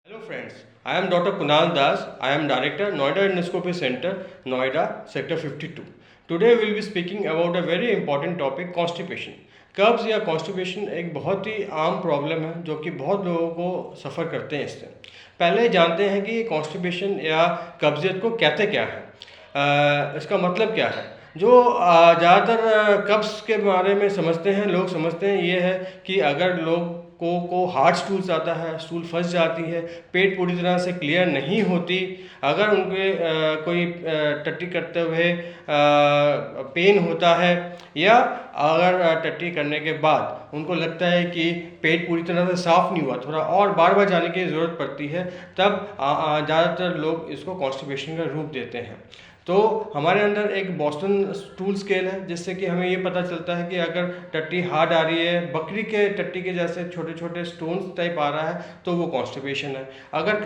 Hello friends, I am Dr. Kunal Das. I am Director, Noida Endoscopy Center, Noida, Sector 52. Today we will be speaking about a very important topic, constipation. कब्ज या constipation एक बहुत ही आम problem है जो कि बहुत लोगों को सफ़र करते हैं इससे। पहले जानते हैं कि कॉन्स्टिपेशन या कब्जियत को कहते क्या है, इसका मतलब क्या है। जो ज़्यादातर कब्ज के बारे में समझते हैं, लोग समझते हैं ये है कि अगर लोग को हार्ड स्टूल्स आता है, स्टूल फंस जाती है, पेट पूरी तरह से क्लियर नहीं होती, अगर उनके कोई टट्टी करते हुए पेन होता है, या अगर टट्टी करने के बाद उनको लगता है कि पेट पूरी तरह से साफ़ नहीं हुआ, थोड़ा और बार बार जाने की ज़रूरत पड़ती है, तब ज़्यादातर लोग इसको कॉन्स्टिपेशन का रूप देते हैं। तो हमारे अंदर एक बोस्टन स्टूल स्केल है जिससे कि हमें ये पता चलता है कि अगर टट्टी हार्ड आ रही है, बकरी के टट्टी के जैसे छोटे छोटे स्टोन्स टाइप आ रहा है, तो वो कॉन्स्टिपेशन है। अगर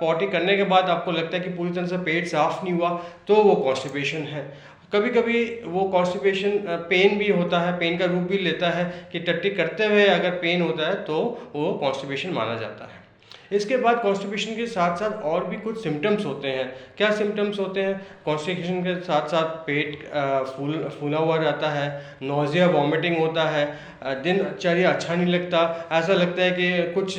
पॉटी करने के बाद आपको लगता है कि पूरी तरह से पेट साफ़ नहीं हुआ, तो वो कॉन्स्टिपेशन है। कभी कभी वो कॉन्स्टिपेशन पेन भी होता है, पेन का रूप भी लेता है कि टट्टी करते हुए अगर पेन होता है तो वो कॉन्स्टिपेशन माना जाता है। इसके बाद कॉन्स्टिपेशन के साथ साथ और भी कुछ सिम्टम्स होते हैं। क्या सिम्टम्स होते हैं? कॉन्स्टिपेशन के साथ साथ पेट फूला हुआ रहता है, नोज़िया वॉमिटिंग होता है, दिनचर्या अच्छा नहीं लगता, ऐसा लगता है कि कुछ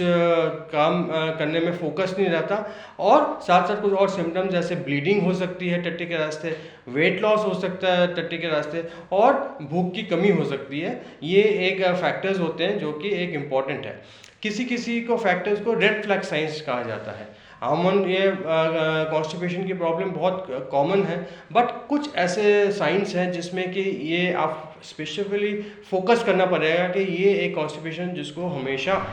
काम करने में फोकस नहीं रहता, और साथ साथ कुछ और सिम्टम्स जैसे ब्लीडिंग हो सकती है टट्टी के रास्ते, वेट लॉस हो सकता है टट्टी के रास्ते, और भूख की कमी हो सकती है। ये एक फैक्टर्स होते हैं जो कि एक इम्पॉर्टेंट है। किसी किसी को फैक्टर्स को रेड फ्लैग साइंस कहा जाता है। अमूमन ये कॉन्स्टिपेशन की प्रॉब्लम बहुत कॉमन है, बट कुछ ऐसे साइंस हैं जिसमें कि ये आप स्पेसिफिकली फोकस करना पड़ेगा कि ये एक कॉन्स्टिपेशन जिसको हमेशा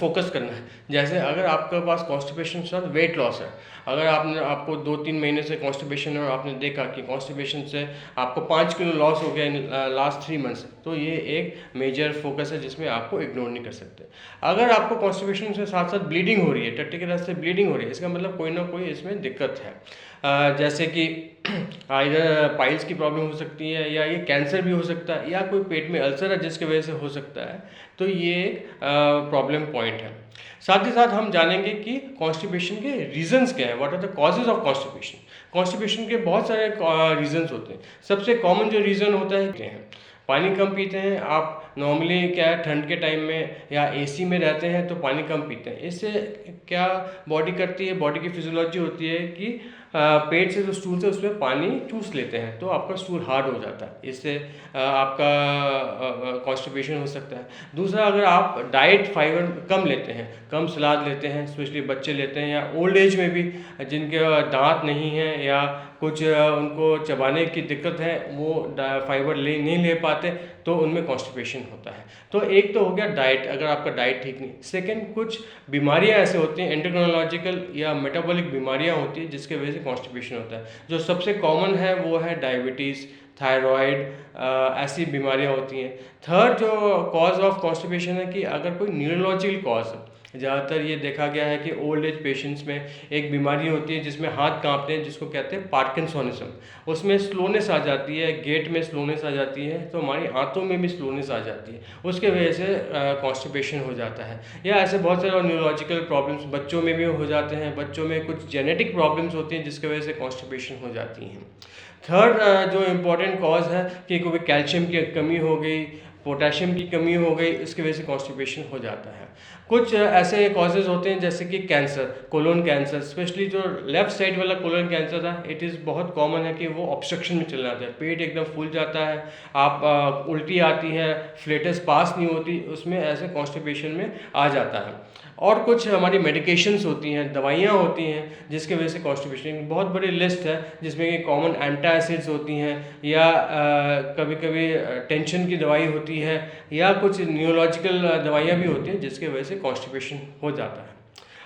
फोकस करना है। जैसे अगर आपके पास कॉन्स्टिपेशन के साथ वेट लॉस है, अगर आपको 2-3 महीने से कॉन्स्टिपेशन है और आपने देखा कि कॉन्स्टिपेशन से आपको 5 किलो लॉस हो गया इन लास्ट 3 मंथ्स, तो ये एक मेजर फोकस है जिसमें आपको इग्नोर नहीं कर सकते। अगर आपको कॉन्स्टिपेशन से साथ साथ ब्लीडिंग हो रही है, टट्टी के रास्ते ब्लीडिंग हो रही है, इसका मतलब कोई ना कोई इसमें दिक्कत है। जैसे कि इधर पाइल्स की प्रॉब्लम हो सकती है, या ये कैंसर भी हो सकता है, या कोई पेट में अल्सर है जिसकी वजह से हो सकता है, तो ये एक प्रॉब्लम पॉइंट है। साथ ही साथ हम जानेंगे कि कॉन्स्टिपेशन के रीजंस क्या है, what are the causes of constipation. Constipation के बहुत सारे रीजंस होते हैं। सबसे कॉमन जो रीज़न होता है पानी कम पीते हैं आप। नॉर्मली क्या है, ठंड के टाइम में या एसी में रहते हैं तो पानी कम पीते हैं। इससे क्या बॉडी करती है, बॉडी की फिजियोलॉजी होती है कि पेट से जो स्टूल से उसमें पानी चूस लेते हैं, तो आपका स्टूल हार्ड हो जाता है। इससे आपका कॉन्स्टिपेशन हो सकता है। दूसरा, अगर आप डाइट फाइबर कम लेते हैं, कम सलाद लेते हैं, स्पेशली बच्चे लेते हैं, या ओल्ड एज में भी जिनके दांत नहीं हैं या कुछ उनको चबाने की दिक्कत है, वो फाइबर नहीं ले पाते, तो उनमें कॉन्स्टिपेशन होता है। तो एक तो हो गया डाइट, अगर आपका डाइट ठीक नहीं। सेकंड, कुछ बीमारियां ऐसे होती हैं, एंडोक्राइनोलॉजिकल या मेटाबॉलिक बीमारियां होती हैं जिसके वजह से कॉन्स्टिपेशन होता है। जो सबसे कॉमन है वो है डायबिटीज़, थायराइड, ऐसी बीमारियां होती हैं। थर्ड जो कॉज ऑफ कॉन्स्टिपेशन है कि अगर कोई न्यूरोलॉजिकल कॉज है, ज़्यादातर ये देखा गया है कि ओल्ड एज पेशेंट्स में एक बीमारी होती है जिसमें हाथ कांपते हैं, जिसको कहते हैं पार्किंसोनिज्म। उसमें स्लोनेस आ जाती है, गेट में स्लोनेस आ जाती है, तो हमारी हाथों में भी स्लोनेस आ जाती है, उसके वजह से कॉन्स्टिपेशन हो जाता है। या ऐसे बहुत सारे न्यूरोलॉजिकल प्रॉब्लम्स बच्चों में भी हो जाते हैं। बच्चों में कुछ जेनेटिक प्रॉब्लम्स होती हैं जिसकी वजह से कॉन्स्टिपेशन हो जाती हैं। थर्ड जो इम्पॉर्टेंट कॉज है कि कोई कैल्शियम की कमी हो गई, पोटेशियम की कमी हो गई, इसकी वजह से कॉन्स्टिपेशन हो जाता है। कुछ ऐसे कॉजेज़ होते हैं जैसे कि कैंसर, कोलोन कैंसर, स्पेशली जो लेफ्ट साइड वाला कोलोन कैंसर है, इट इज़ बहुत कॉमन है कि वो ऑब्स्ट्रक्शन में चला जाता है, पेट एकदम फूल जाता है, आप उल्टी आती है, फ्लेटस पास नहीं होती, उसमें ऐसे कॉन्स्टिपेशन में आ जाता है। और कुछ हमारी मेडिकेशंस होती हैं, दवाइयाँ होती हैं जिसके वजह से कॉन्स्टिपेशन, बहुत बड़ी लिस्ट है जिसमें कि कॉमन एंटासिड्स होती हैं, या कभी कभी टेंशन की दवाई होती है, या कुछ न्यूरोलॉजिकल दवाइयाँ भी होती हैं जिसके वजह से कॉन्स्टिपेशन हो जाता है।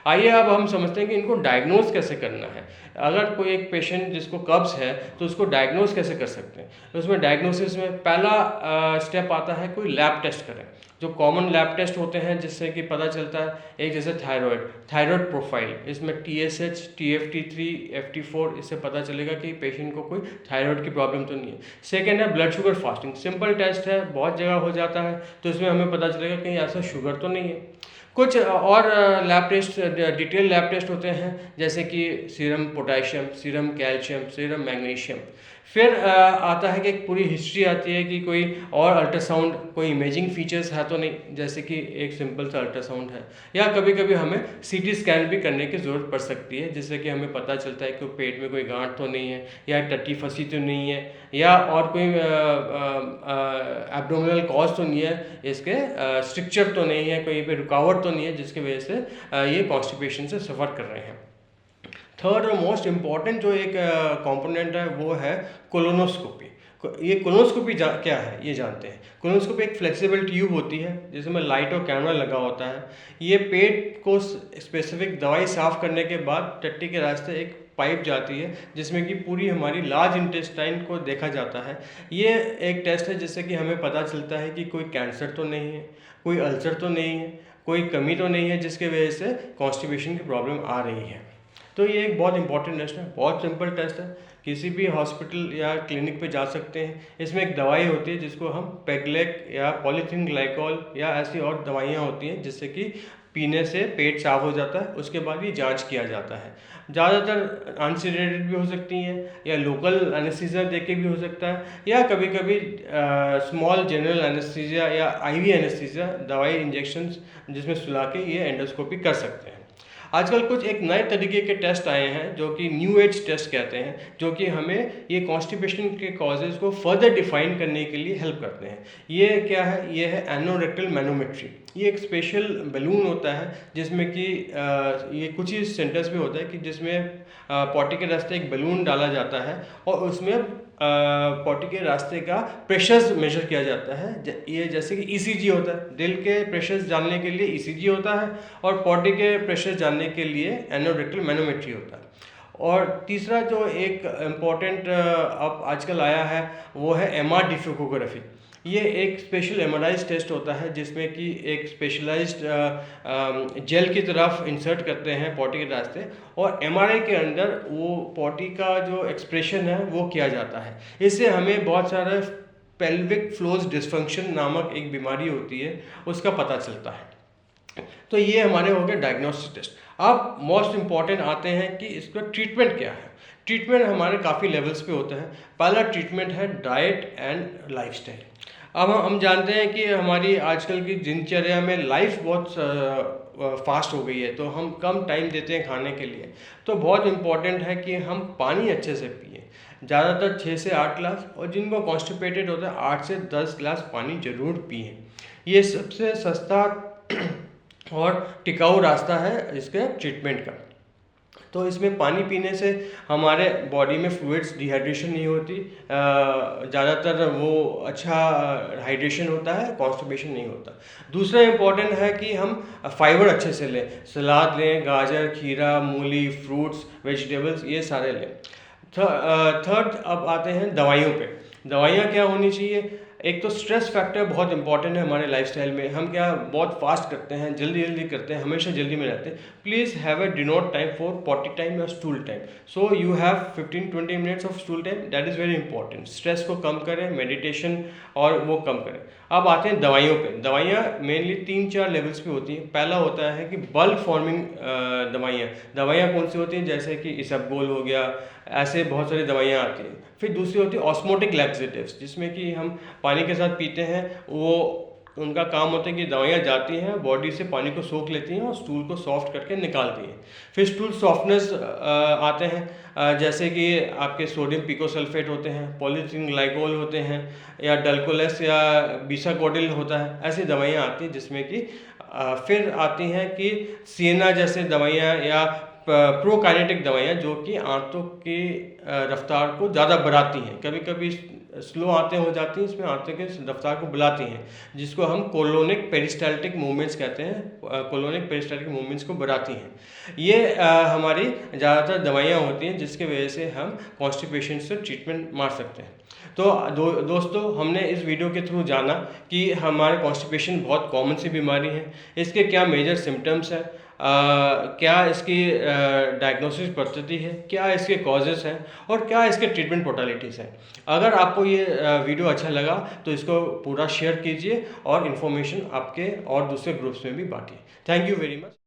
आइए अब हम समझते हैं कि इनको डायग्नोज कैसे करना है। अगर कोई एक पेशेंट जिसको कब्ज़ है तो उसको डायग्नोज कैसे कर सकते हैं। तो उसमें डायग्नोसिस में पहला स्टेप आता है, कोई लैब टेस्ट करें। जो कॉमन लैब टेस्ट होते हैं जिससे कि पता चलता है, एक जैसे थायराइड प्रोफाइल, इसमें TSH, TFT3, FT4, इससे पता चलेगा कि पेशेंट को कोई थायराइड की प्रॉब्लम तो नहीं है। सेकेंड है blood sugar fasting, simple test है, बहुत जगह हो जाता है, तो इसमें हमें पता चलेगा कहीं ऐसा शुगर तो नहीं है। कुछ और lab test, detail lab test होते हैं, जैसे कि serum potassium, serum calcium, serum magnesium. फिर आता है कि एक पूरी हिस्ट्री आती है कि कोई और अल्ट्रासाउंड, कोई इमेजिंग फीचर्स है तो नहीं, जैसे कि एक सिंपल सा अल्ट्रासाउंड है, या कभी कभी हमें सीटी स्कैन भी करने की ज़रूरत पड़ सकती है, जिससे कि हमें पता चलता है कि पेट में कोई गांठ तो नहीं है, या टट्टी फंसी तो नहीं है, या और कोई एब्डोमिनल कॉज तो नहीं है, इसके स्ट्रक्चर तो नहीं है, कहीं पे रुकावट तो नहीं है जिसकी वजह से ये कॉन्स्टिपेशन से सफ़र कर रहे हैं। थर्ड और मोस्ट इम्पॉर्टेंट जो एक कंपोनेंट है वो है कोलोनोस्कोपी। ये कोलोनोस्कोपी क्या है ये जानते हैं। कोलोनोस्कोपी एक फ्लेक्सिबल ट्यूब होती है जिसमें लाइट और कैमरा लगा होता है। ये पेट को स्पेसिफिक दवाई साफ़ करने के बाद टट्टी के रास्ते एक पाइप जाती है जिसमें कि पूरी हमारी लार्ज इंटेस्टाइन को देखा जाता है। ये एक टेस्ट है जिससे कि हमें पता चलता है कि कोई कैंसर तो नहीं है, कोई अल्सर तो नहीं है, कोई कमी तो नहीं है जिसके वजह से कॉन्स्टिपेशन की प्रॉब्लम आ रही है। तो ये एक बहुत इंपॉर्टेंट टेस्ट है, बहुत सिंपल टेस्ट है, किसी भी हॉस्पिटल या क्लिनिक पे जा सकते हैं। इसमें एक दवाई होती है जिसको हम पेगलेक या पॉलीथीन ग्लाइकोल या ऐसी और दवाइयाँ होती हैं जिससे कि पीने से पेट साफ हो जाता है, उसके बाद ये जांच किया जाता है। ज़्यादातर अनसीडेटेड भी हो सकती हैं या लोकल एनेस्थीसिया देके भी हो सकता है, या कभी कभी स्मॉल जनरल एनेस्थीसिया या आईवी एनेस्थीसिया दवाई इंजेक्शंस जिसमें सुला के ये एंडोस्कोपी कर सकते हैं। आजकल कुछ एक नए तरीके के टेस्ट आए हैं जो कि न्यू एज टेस्ट कहते हैं, जो कि हमें ये कॉन्स्टिपेशन के कॉजेज़ को फर्दर डिफाइन करने के लिए हेल्प करते हैं। ये क्या है? ये है एनोरेक्टल मैनोमेट्री। ये एक स्पेशल बलून होता है जिसमें कि ये कुछ ही सेंटर्स पे होता है कि जिसमें पॉटी के रास्ते एक बलून डाला जाता है और उसमें पॉटी के रास्ते का प्रेशर्स मेजर किया जाता है। ये जैसे कि ईसीजी होता है, दिल के प्रेशर्स जानने के लिए ईसीजी होता है, और पॉटी के प्रेशर जानने के लिए एनोरेक्टल मैनोमेट्री होता है। और तीसरा जो एक इम्पॉर्टेंट अब आजकल आया है वो है एमआर डिफिकोग्राफी। ये एक स्पेशल एमआरआई टेस्ट होता है जिसमें कि एक स्पेशलाइज्ड जेल की तरफ इंसर्ट करते हैं पॉटी के रास्ते, और एमआरआई के अंदर वो पॉटी का जो एक्सप्रेशन है वो किया जाता है। इससे हमें बहुत सारे पेल्विक फ्लोज डिसफंक्शन नामक एक बीमारी होती है उसका पता चलता है। तो ये हमारे हो गए डायग्नोस्टिक टेस्ट। अब मोस्ट इम्पॉर्टेंट आते हैं कि इसका ट्रीटमेंट क्या है। ट्रीटमेंट हमारे काफ़ी लेवल्स पे होते हैं। पहला ट्रीटमेंट है डाइट एंड लाइफस्टाइल। अब हम जानते हैं कि हमारी आजकल की दिनचर्या में लाइफ बहुत फास्ट हो गई है, तो हम कम टाइम देते हैं खाने के लिए। तो बहुत इम्पॉर्टेंट है कि हम पानी अच्छे से पिए, ज़्यादातर 6 से 8 ग्लास, और जिनको कॉन्स्टिपेटेड होता है 8 से 10 ग्लास पानी ज़रूर पिए। ये सबसे सस्ता और टिकाऊ रास्ता है इसके ट्रीटमेंट का। तो इसमें पानी पीने से हमारे बॉडी में फ्लूइड्स डिहाइड्रेशन नहीं होती, ज़्यादातर वो अच्छा हाइड्रेशन होता है, कॉन्स्टिपेशन नहीं होता। दूसरा इम्पॉर्टेंट है कि हम फाइबर अच्छे से लें, सलाद लें, गाजर, खीरा, मूली, फ्रूट्स, वेजिटेबल्स, ये सारे लें। थर्ड अब आते हैं दवाइयों पे। दवाइयाँ क्या होनी चाहिए? एक तो स्ट्रेस फैक्टर बहुत इंपॉर्टेंट है हमारे लाइफस्टाइल में। हम क्या बहुत फास्ट करते हैं, जल्दी जल्दी करते हैं, हमेशा जल्दी में रहते हैं। Please have a denote time for potty time या stool time. So you have 15-20 minutes of stool time, that is very important. Stress को कम करें, मेडिटेशन और वो कम करें। अब आते हैं दवाइयों पे। दवाइयाँ मेनली 3-4 लेवल्स पे होती हैं। पहला होता है कि बल्क फॉर्मिंग दवाइयाँ कौन सी होती हैं? जैसे कि इसबगोल हो गया, ऐसे बहुत सारी दवाइयाँ आती हैं। फिर दूसरी होती है ऑस्मोटिक लैक्सेटिव्स, जिसमें कि हम पानी के साथ पीते हैं। वो उनका काम होता है कि दवाइयाँ जाती हैं, बॉडी से पानी को सोख लेती हैं और स्टूल को सॉफ्ट करके निकालती हैं। फिर स्टूल सॉफ्टनेस आते हैं, जैसे कि आपके सोडियम पिकोसल्फेट होते हैं, पॉलीथीन ग्लाइकोल होते हैं, या डल्कोलेस या बीसाकोडिल होता है। ऐसी दवाइयाँ आती हैं जिसमें कि फिर आती हैं कि सिएना जैसे दवाइयाँ या प्रोकाइनेटिक दवाइयाँ जो कि आंतों की रफ्तार को ज़्यादा बढ़ाती हैं। कभी कभी स्लो आंतें हो जाती हैं, इसमें आंतों के रफ्तार को बुलाती हैं, जिसको हम कोलोनिक पेरिस्टाल्टिक मूवमेंट्स कहते हैं। कोलोनिक पेरिस्टाल्टिक मूवमेंट्स को बढ़ाती हैं। ये हमारी ज़्यादातर दवाइयाँ होती हैं जिसके वजह से हम कॉन्स्टिपेशन से ट्रीटमेंट मार सकते हैं। तो दोस्तों, हमने इस वीडियो के थ्रू जाना कि हमारे कॉन्स्टिपेशन बहुत कॉमन सी बीमारी है, इसके क्या मेजर सिम्टम्स हैं, क्या इसकी डायग्नोसिस पद्धति है, क्या इसके कॉजेज़ हैं और क्या इसके ट्रीटमेंट मोडालिटीज़ हैं। अगर आपको ये वीडियो अच्छा लगा तो इसको पूरा शेयर कीजिए और इन्फॉर्मेशन आपके और दूसरे ग्रुप्स में भी बांटिए। Thank you very much.